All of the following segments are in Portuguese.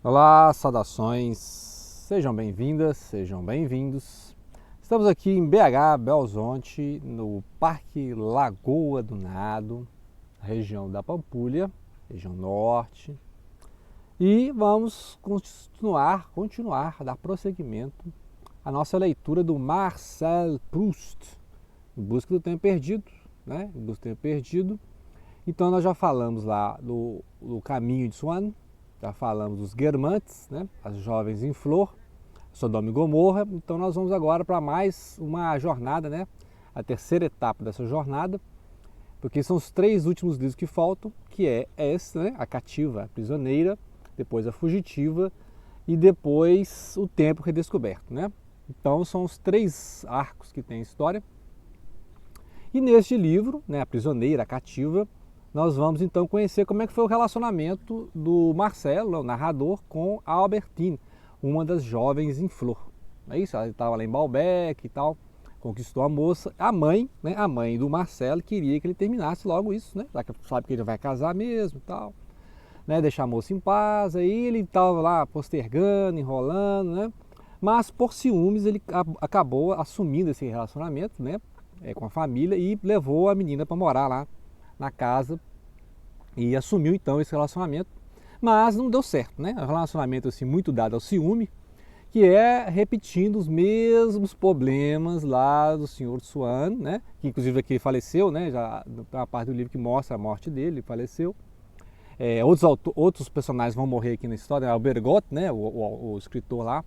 Olá, saudações, sejam bem-vindas, sejam bem-vindos. Estamos aqui em BH, Belo Horizonte, no Parque Lagoa do Nado, região da Pampulha, região norte. E vamos dar prosseguimento à nossa leitura do Marcel Proust, Em Busca do Tempo Perdido, né? Em Busca do Tempo Perdido. Então nós já falamos lá do Caminho de Swan, já falamos dos Guermantes, né? As Jovens em Flor, Sodoma e Gomorra. Então nós vamos agora para mais uma jornada, né? A terceira etapa dessa jornada, porque são os três últimos livros que faltam, que é esse, né? A Cativa, a Prisioneira, depois a Fugitiva e depois o Tempo Redescoberto, né? Então são os três arcos que tem a história. E neste livro, né, A Prisioneira, a Cativa, nós vamos então conhecer como é que foi o relacionamento do Marcelo, o narrador, com a Albertine, uma das jovens em flor. É isso, ela estava lá em Baalbek e tal, conquistou a moça. A mãe, né, a mãe do Marcelo queria que ele terminasse logo isso, né, já que sabe que ele vai casar mesmo e tal, né, deixar a moça em paz. Aí ele estava lá postergando, enrolando, né, mas por ciúmes ele acabou assumindo esse relacionamento, né, com a família e levou a menina para morar lá na casa e assumiu então esse relacionamento, mas não deu certo, né? Um relacionamento assim muito dado ao ciúme, que é repetindo os mesmos problemas lá do Sr. Swan, né? Que inclusive aqui faleceu, né? Já tem uma parte do livro que mostra a morte dele, ele faleceu. Outros personagens vão morrer aqui na história, né? O Bergot, né? O escritor lá,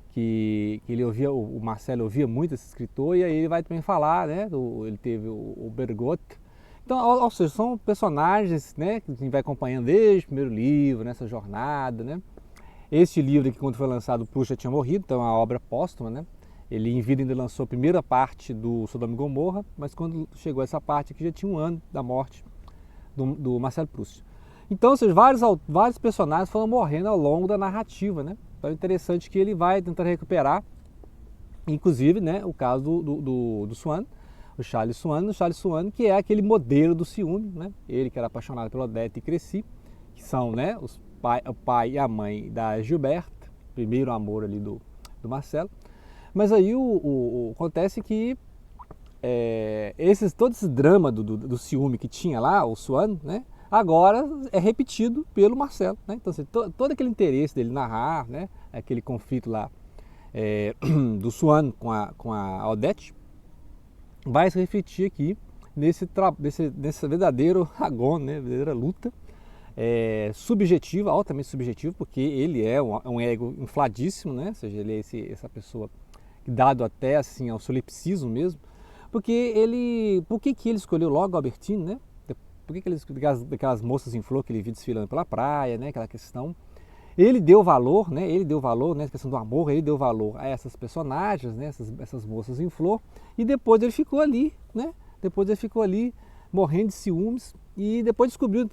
que ele ouvia, o Marcelo ouvia muito esse escritor, e aí ele vai também falar, né? Ele teve o Bergot. Então, ou seja, são personagens, né, que a gente vai acompanhando desde o primeiro livro, nessa jornada, né? Este livro aqui, quando foi lançado, o Proust já tinha morrido, então é uma obra póstuma, né? Ele em vida ainda lançou a primeira parte do Sodoma e Gomorra, mas quando chegou essa parte aqui já tinha um ano da morte do Marcel Proust. Então, ou seja, vários personagens foram morrendo ao longo da narrativa, né? Então é interessante que ele vai tentar recuperar, inclusive, né, o caso do Swan, o Charles Swan, que é aquele modelo do ciúme, né? Ele que era apaixonado pela Odette e Crécy, que são, né, o pai e a mãe da Gilberte, primeiro amor ali do Marcelo. Mas aí acontece que todo esse drama do ciúme que tinha lá, o Swan, né, agora é repetido pelo Marcelo, né? Então assim, todo aquele interesse dele narrar, né, aquele conflito lá do Swan com a Odette, vai se refletir aqui nesse verdadeiro agônia, né, verdadeira luta subjetiva, altamente subjetiva, porque ele é um ego infladíssimo, né? Ou seja, ele é essa pessoa dado até assim ao solipsismo mesmo, porque por que ele escolheu logo a Albertine, né? Por que daquelas moças em flor que ele viu desfilando pela praia, né? Aquela questão. Ele deu valor, né? A questão do amor, ele deu valor a essas personagens, né? Essas moças em flor, e depois ele ficou ali, né? Depois ele ficou ali morrendo de ciúmes, e depois descobriu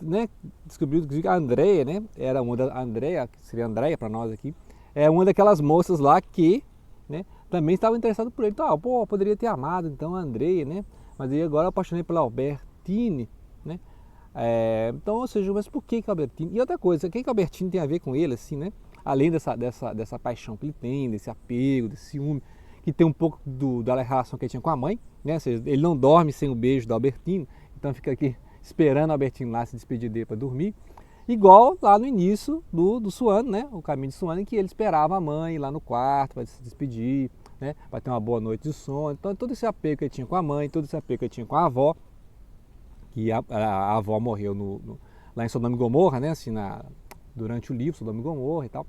que a Andrea, né? Era a Andrea, que seria a Andrea para nós aqui, é uma daquelas moças lá que, né, também estava interessado por ele. Então, poderia ter amado então a Andrea, né? Mas aí agora eu apaixonei pela Albertine, né? Então, ou seja, mas por que Albertine? E outra coisa, o que Albertine tem a ver com ele, assim, né? Além dessa paixão que ele tem, desse apego, desse ciúme, que tem um pouco da relação que ele tinha com a mãe, né? Ou seja, ele não dorme sem o beijo da Albertine, então fica aqui esperando a Albertine lá se despedir dele para dormir. Igual lá no início do Swan, né? O Caminho de Swan, em que ele esperava a mãe lá no quarto para se despedir, né? Para ter uma boa noite de sono. Então, todo esse apego que ele tinha com a mãe, todo esse apego que ele tinha com a avó, que a avó morreu lá em Sodoma e Gomorra, né? Assim, durante o livro Sodoma e Gomorra e tal.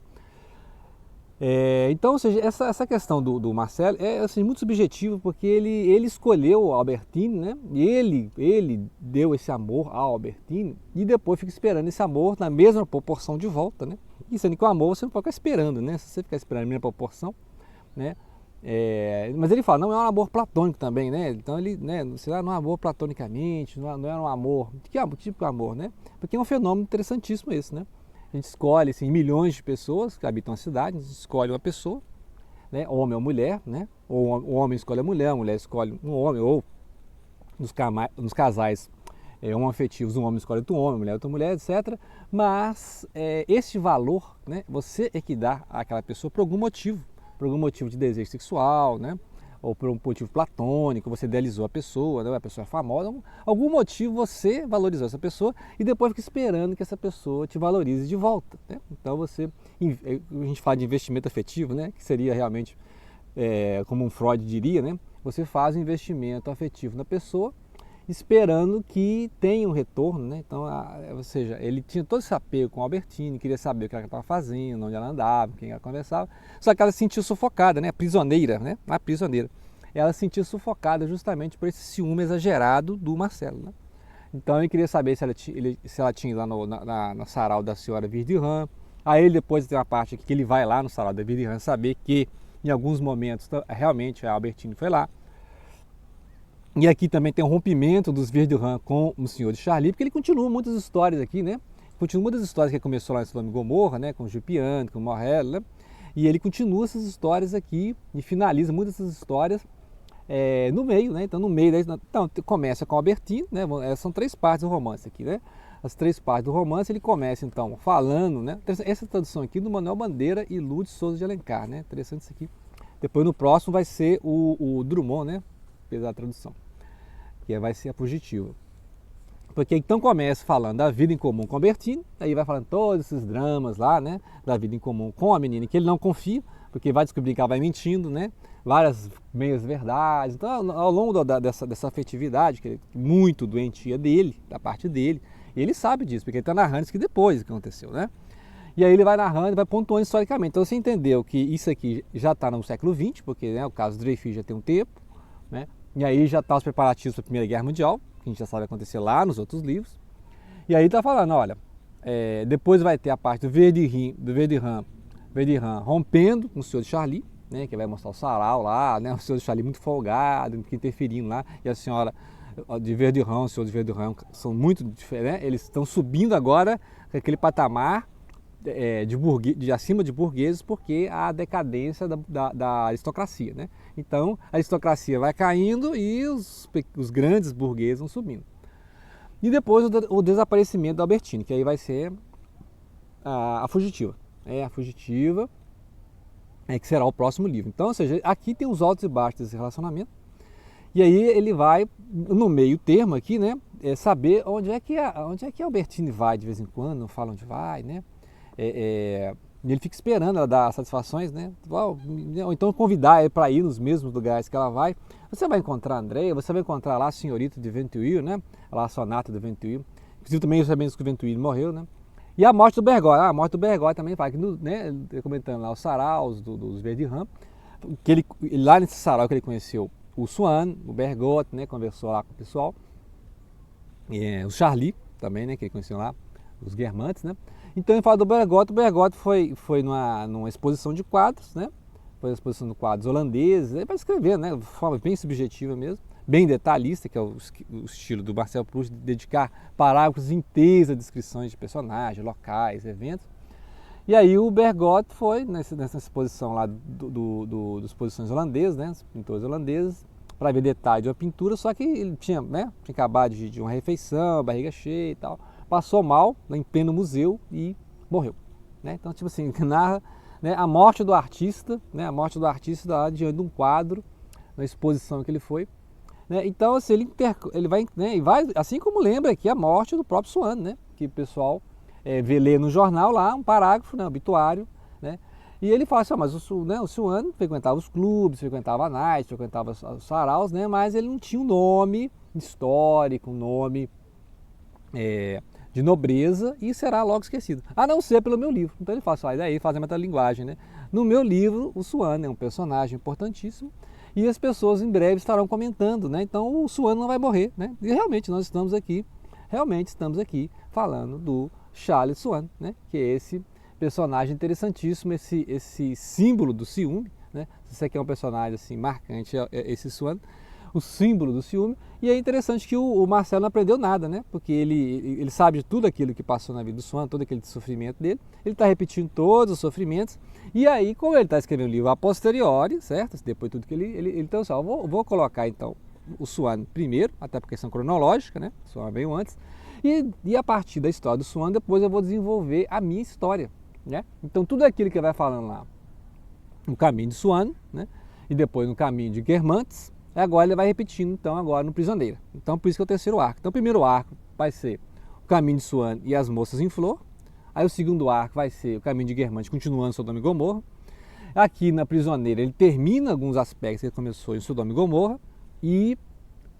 Então, ou seja, essa questão do Marcelo é assim, muito subjetiva, porque ele escolheu a Albertine, né? E ele deu esse amor à Albertine e depois fica esperando esse amor na mesma proporção de volta, né? E sendo que o amor você não pode ficar esperando, né? Se você ficar esperando a mesma proporção, né? Mas ele fala, não é um amor platônico também, né? Então ele, né, sei lá, não é um amor platonicamente, não é um amor, que tipo de amor, né? Porque é um fenômeno interessantíssimo esse, né? A gente escolhe assim, milhões de pessoas que habitam a cidade, a gente escolhe uma pessoa, né, homem ou mulher, né? Ou o homem escolhe a mulher escolhe um homem, ou nos casais homoafetivos, um homem escolhe outro homem, mulher outra mulher, etc. Mas este valor, né, você é que dá àquela pessoa por algum motivo de desejo sexual, né, ou por um motivo platônico, você idealizou a pessoa, né, a pessoa é famosa, algum motivo você valorizou essa pessoa e depois fica esperando que essa pessoa te valorize de volta, né? Então a gente fala de investimento afetivo, né, que seria realmente, como um Freud diria, né, você faz um investimento afetivo na pessoa esperando que tenha um retorno, né? Então, ou seja, ele tinha todo esse apego com a Albertine, queria saber o que ela estava fazendo, onde ela andava, com quem ela conversava, só que ela se sentiu sufocada, né? Prisioneira, né? A prisioneira. Ela se sentiu sufocada justamente por esse ciúme exagerado do Marcelo, né? Então ele queria saber se ela tinha lá na sarau da senhora Virdirhan. Aí ele depois tem uma parte aqui que ele vai lá no sarau da Virdirhan saber que em alguns momentos realmente a Albertine foi lá. E aqui também tem um rompimento dos Virdirhan com o senhor de Charlie, porque ele continua muitas histórias aqui, né? Continua muitas histórias que começou lá em Sodoma e Gomorra, né? Com o Jupiano, com o Morrel, né? E ele continua essas histórias aqui e finaliza muitas dessas histórias no meio, né? Então no meio, então começa com a Albertine, né? São 3 partes do romance aqui, né? As 3 partes do romance, ele começa então falando, né? Essa tradução aqui do Manuel Bandeira e Lourdes Souza de Alencar, né? Interessante isso aqui. Depois no próximo vai ser o Drummond, né? Fez a tradução, que vai ser a fugitiva. Porque então começa falando da vida em comum com a Albertine, aí vai falando todos esses dramas lá, né, da vida em comum com a menina, que ele não confia, porque vai descobrir que ela vai mentindo, né, várias meias verdades. Então, ao longo dessa afetividade, que é muito doentia dele, da parte dele, e ele sabe disso, porque ele está narrando isso que depois que aconteceu, né. E aí ele vai narrando e vai pontuando historicamente. Então você entendeu que isso aqui já está no século XX, porque, né, o caso do Dreyfus já tem um tempo, né. E aí já está os preparativos para a Primeira Guerra Mundial, que a gente já sabe acontecer lá nos outros livros. E aí está falando, olha, depois vai ter a parte do Virdirhan rompendo com o senhor de Charlie, né, que vai mostrar o sarau lá, né, o senhor de Charlie muito folgado, interferindo lá, e a senhora de Virdirhan, o senhor de Virdirhan são muito diferentes, eles estão subindo agora aquele patamar de acima de burgueses, porque há a decadência da aristocracia, né? Então a aristocracia vai caindo e os grandes burgueses vão subindo. E depois o desaparecimento da Albertine, que aí vai ser a fugitiva. A fugitiva, que será o próximo livro. Então, ou seja, aqui tem os altos e baixos desse relacionamento. E aí ele vai, no meio termo aqui, né, saber onde é que a Albertine vai de vez em quando, não fala onde vai, né? Ele fica esperando ela dar satisfações, né? Ou então convidar ele para ir nos mesmos lugares que ela vai. Você vai encontrar a Andrea, você vai encontrar lá a senhorita de Ventouil, né? Lá a sonata de Ventouil. Inclusive também sabemos que o Ventouil morreu, né? E a morte do Bergotte. A morte do Bergotte também vai, né? Comentando lá os saraus dos Virdirhan, que lá nesse sarau que ele conheceu o Swann, o Bergotte, né? Conversou lá com o pessoal. O Charlie também, né? Que ele conheceu lá, os Guermantes, né? Então ele fala do Bergotte. O Bergotte foi numa exposição de quadros, né? Foi uma exposição de quadros holandeses, para escrever, né? De forma bem subjetiva mesmo, bem detalhista, que é o estilo do Marcel Proust, de dedicar parágrafos inteiros a descrições de personagens, locais, eventos. E aí o Bergotte foi nessa exposição lá dos exposições holandesas, né? Os pintores holandeses, para ver detalhe de uma pintura, só que ele tinha acabado de uma refeição, barriga cheia e tal. Passou mal em pleno museu e morreu, né? Então, tipo assim, narra, né, a morte do artista, né, a morte do artista lá diante de um quadro, na exposição que ele foi, né? Então, assim, ele vai, né, e vai, assim como lembra aqui a morte do próprio Swann, né, que o pessoal lê no jornal lá um parágrafo, né, obituário, né? E ele fala assim, mas o Swann frequentava os clubes, frequentava a night, frequentava os saraus, né, mas ele não tinha um nome histórico, um nome de nobreza, e será logo esquecido, a não ser pelo meu livro. Então ele fala assim, daí faz a metalinguagem, né? No meu livro, o Swann é um personagem importantíssimo e as pessoas em breve estarão comentando, né? Então o Swann não vai morrer, né? E realmente estamos aqui falando do Charles Swann, né? Que é esse personagem interessantíssimo, esse símbolo do ciúme, né? Se você quer um personagem assim marcante, é esse Swann, o símbolo do ciúme. E é interessante que o Marcelo não aprendeu nada, né? Porque ele sabe de tudo aquilo que passou na vida do Swann, todo aquele sofrimento dele, ele está repetindo todos os sofrimentos, e aí, como ele está escrevendo um livro a posteriori, certo? Depois de tudo que ele então, só, vou colocar então o Swan primeiro, até por questão cronológica, né? O Swan veio antes. E a partir da história do Swan, depois eu vou desenvolver a minha história, né? Então tudo aquilo que vai falando lá no caminho de Swan, né? E depois no caminho de Guermantes, agora ele vai repetindo então agora no Prisioneira. Então por isso que é o terceiro arco. Então o primeiro arco vai ser o caminho de Swan e as moças em flor. Aí o segundo arco vai ser o caminho de Guermantes continuando Sodoma e Gomorra. Aqui na Prisioneira ele termina alguns aspectos que ele começou em Sodoma e Gomorra e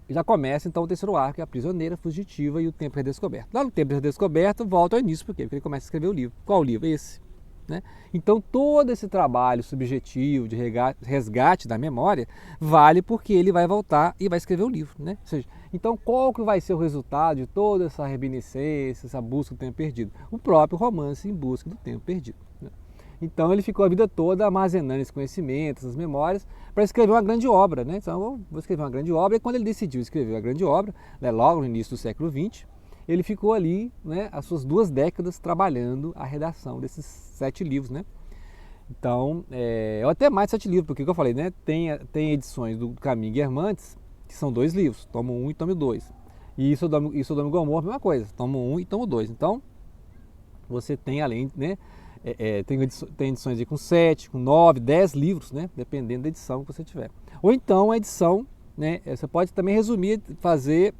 já começa então o terceiro arco, que é a Prisioneira, Fugitiva e o Tempo Redescoberto. Lá no Tempo Redescoberto volta ao início, por quê? Porque ele começa a escrever o livro. Qual livro? Esse. Né? Então todo esse trabalho subjetivo de resgate da memória vale porque ele vai voltar e vai escrever o livro. Né? Ou seja, então qual que vai ser o resultado de toda essa reminiscência, essa busca do tempo perdido? O próprio romance Em Busca do Tempo Perdido. Né? Então ele ficou a vida toda armazenando esse conhecimento, essas memórias, para escrever uma grande obra. Né? Então eu vou escrever uma grande obra, e quando ele decidiu escrever a grande obra, né, logo no início do século XX, ele ficou ali, né, as suas 2 décadas trabalhando a redação desses 7 livros. Né? Então, ou até mais de 7 livros, porque, como eu falei, né, tem edições do Caminho Guermantes, que são 2 livros, tomo 1 e tomo 2. E Sodoma e Gomorra, a mesma coisa, tomo 1 e tomo 2. Então, você tem além, né, tem edições aí com 7, com 9, 10 livros, né, dependendo da edição que você tiver. Ou então a edição, né, você pode também resumir, fazer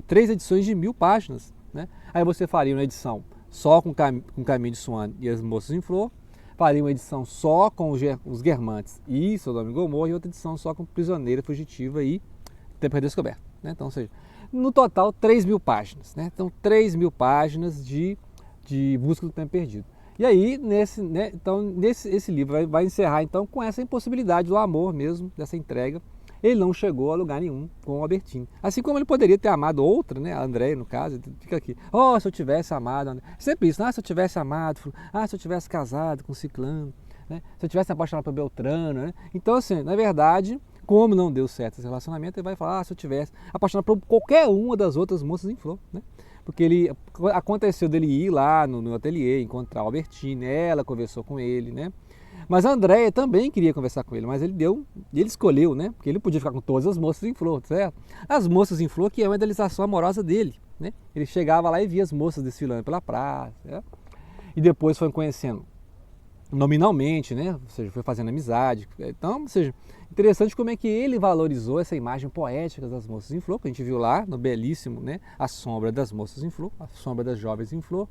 3 edições de 1000 páginas. Né? Aí você faria uma edição só com o Caminho de Swan e as Moças em Flor, faria uma edição só com os Guermantes e Sodoma e Gomorra, e outra edição só com Prisioneira, Fugitiva e Tempo Redescoberto. Né? Então, ou seja, no total 3.000 páginas. Né? Então 3.000 páginas de busca do tempo perdido. E aí, esse livro vai encerrar então com essa impossibilidade do amor mesmo, dessa entrega. Ele não chegou a lugar nenhum com o Albertini. Assim como ele poderia ter amado outra, né? A Andréia, no caso, fica aqui. Oh, se eu tivesse amado. Sempre isso. Ah, se eu tivesse amado. Ah, se eu tivesse casado com Ciclano. Né? Se eu tivesse apaixonado por Beltrano. Né? Então, assim, na verdade, como não deu certo esse relacionamento, ele vai falar, se eu tivesse apaixonado por qualquer uma das outras moças em flor. Né? Porque aconteceu dele ir lá no ateliê, encontrar o Albertini, ela conversou com ele, né? Mas a Andréia também queria conversar com ele, mas ele escolheu, né? Porque ele podia ficar com todas as moças em flor, certo? As moças em flor, que é uma idealização amorosa dele, né? Ele chegava lá e via as moças desfilando pela praça, né? E depois foi conhecendo nominalmente, né? Ou seja, foi fazendo amizade. Então, ou seja, interessante como é que ele valorizou essa imagem poética das moças em flor, que a gente viu lá no belíssimo, né? A Sombra das Moças em Flor, A Sombra das Jovens em Flor.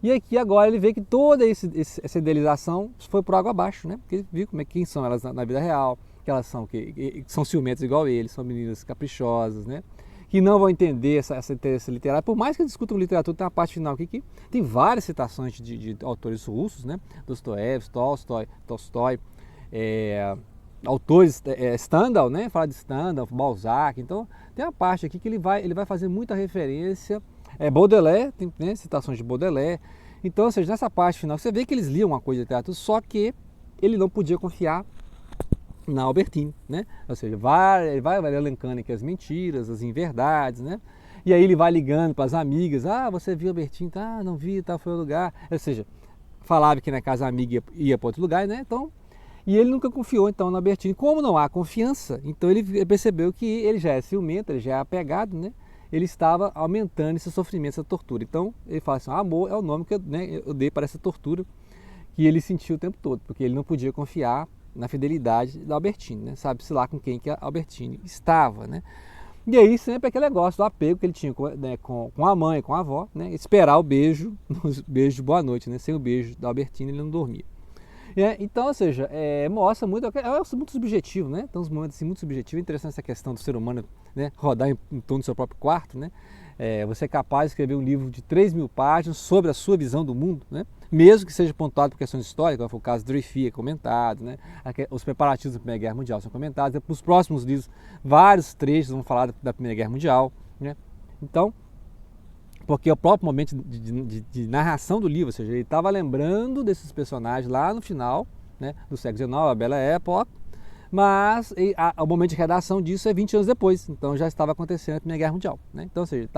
E aqui agora ele vê que toda essa idealização foi por água abaixo, né? Porque ele viu quem são elas na vida real, que elas são, que são ciumentas igual ele, são meninas caprichosas, né? Que não vão entender essa interesse literário. Por mais que discutam literatura, tem uma parte final aqui que tem várias citações de autores russos, né? Dostoiévski, Tolstói, autores, Stendhal, né? Fala de Stendhal, Balzac. Então tem uma parte aqui que ele vai fazer muita referência. Baudelaire, tem, né, citações de Baudelaire. Então, ou seja, nessa parte final, você vê que eles liam uma coisa de literatura, só que ele não podia confiar na Albertine, né? Ou seja, ele vai elencando aqui as mentiras, as inverdades, né? E aí ele vai ligando para as amigas, você viu Albertine? Ah, não vi, foi o lugar. Ou seja, falava que na casa amiga ia para outro lugar, né? Então, e ele nunca confiou então na Albertine. Como não há confiança, então ele percebeu que ele já é ciumento, ele já é apegado, né? Ele estava aumentando esse sofrimento, essa tortura. Então ele fala assim, amor é o nome que eu dei para essa tortura que ele sentiu o tempo todo, porque ele não podia confiar na fidelidade da Albertine, né? Sabe-se lá com quem que a Albertine estava, né? E aí sempre aquele negócio do apego que ele tinha com a mãe, com a avó, né? Esperar o beijo, beijo de boa noite, né? Sem o beijo da Albertine ele não dormia. Então, ou seja, mostra muito, muito subjetivo, né? Então, os momentos assim, muito subjetivos. É interessante essa questão do ser humano, né? Rodar em torno do seu próprio quarto, né? Você é capaz de escrever um livro de 3.000 páginas sobre a sua visão do mundo, né? Mesmo que seja pontuado por questões históricas, como foi o caso de Dreyfus, comentado, né? Os preparativos da Primeira Guerra Mundial são comentados. Nos próximos livros, vários trechos vão falar da Primeira Guerra Mundial, né? Então, porque o próprio momento de narração do livro, ou seja, ele estava lembrando desses personagens lá no final, né, do século XIX, a Belle Époque, mas o momento de redação disso é 20 anos depois, então já estava acontecendo a Primeira Guerra Mundial. Né? Então, ou seja,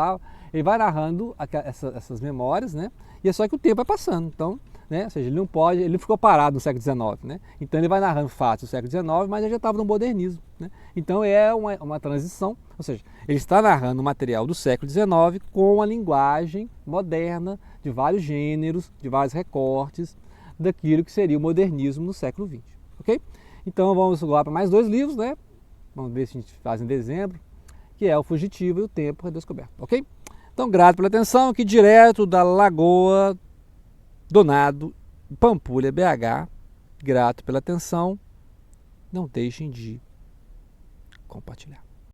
ele vai narrando essas memórias, né, e é só que o tempo vai passando. Então, né? Ou seja, ele não pode, ele não ficou parado no século XIX, né? Então ele vai narrando fatos do século XIX, mas ele já estava no modernismo, né? Então é uma transição, ou seja, ele está narrando o material do século XIX com a linguagem moderna, de vários gêneros, de vários recortes, daquilo que seria o modernismo no século XX, ok? Então vamos agora para mais 2 livros, né? Vamos ver se a gente faz em dezembro, que é O Fugitivo e O Tempo Redescoberto, ok? Então, grato pela atenção, aqui direto da Lagoa do Nado, Pampulha, BH. Grato pela atenção. Não deixem de compartilhar.